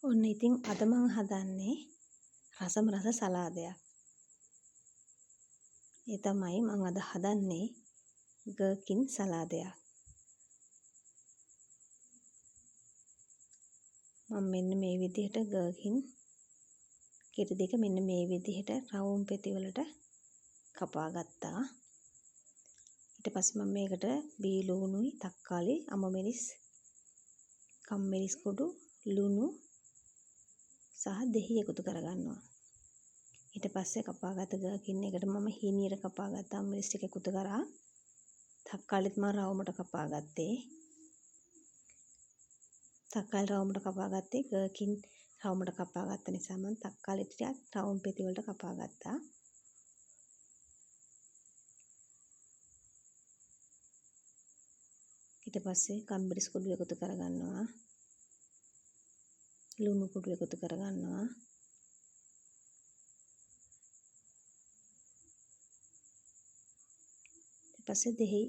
ඔන්න ඉතින් අද මම හදන්නේ රසම රස සලාදයක්. ඒ තමයි මම අද හදන්නේ ගර්කින් සලාදයක්. මම මෙන්න මේ විදිහට ගර්කින් කිරි දෙක මෙන්න මේ විදිහට රවුම් පෙති වලට කපා ගත්තා. ඊට පස්සේ මම මේකට බීලුණුයි, තක්කාලි, අමමිරිස්, කම්මිරිස් කුඩු, ලුණු සහ දෙහි එකතු කරගන්නවා. ඊට පස්සේ කපාගත්ත ගර්කින් එකට මම හීනියට කපාගත්ත අමමිරිස් ටික එකතු කරා. තක්කාලිත් මම රවුමට කපාගත්තේ. තක්කාලි රවුමට කපාගත්තේ ගර්කින් රවුමට කපාගත්ත නිසා මම තක්කාලි ටිකක් රවුම් පෙති වලට කපාගත්තා. ඊට පස්සේ කම්මිරිස් කුඩු එකතු කරගන්නවා. ලුණු කුඩු එකතු කරගන්නවා. ඊට පස්සේ දෙහි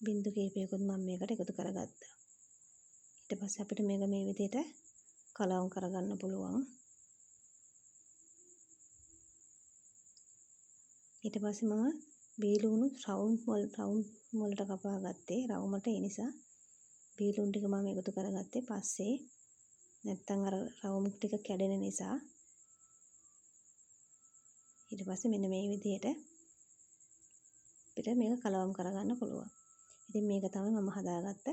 බින්දු කීපයකුත් මම මේකට එකතු කරගත්තා. ඊට පස්සේ අපිට මේක මේ විදිහට කලවම් කරගන්න පුළුවන්. ඊට පස්සේ මම බීලුණු රවුම් වලට කපා ගත්තේ රවුමට. ඒ නිසා බීලුණු ටික මම එකතු කරගත්තේ පස්සේ. නැත්තම් අර රවුම් ටික කැඩෙන නිසා. ඊට පස්සේ මෙන්න මේ විදිහට අපිට මේක කලවම් කරගන්න පුළුවන්. ඉතින් මේක තමයි මම හදාගත්ත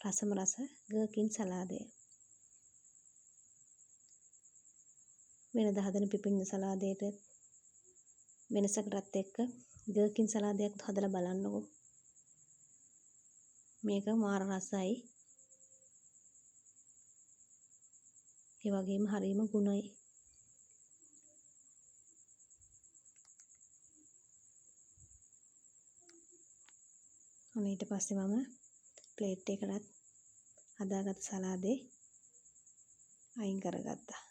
රසම රස ගර්කින් සලාදය. වෙනද හදන පිපිඤ්ඤ සලාදයට වෙනසකටත් එක්ක ගර්කින් සලාදයක් හදලා බලන්නකෝ. මේක මාර රසයි. ඒ වගේම හරිම ගුණයි. අන්න ඊට පස්සේ මම ප්ලේට් එකකට හදාගත්ත සලාදේ අයින් කරගත්තා.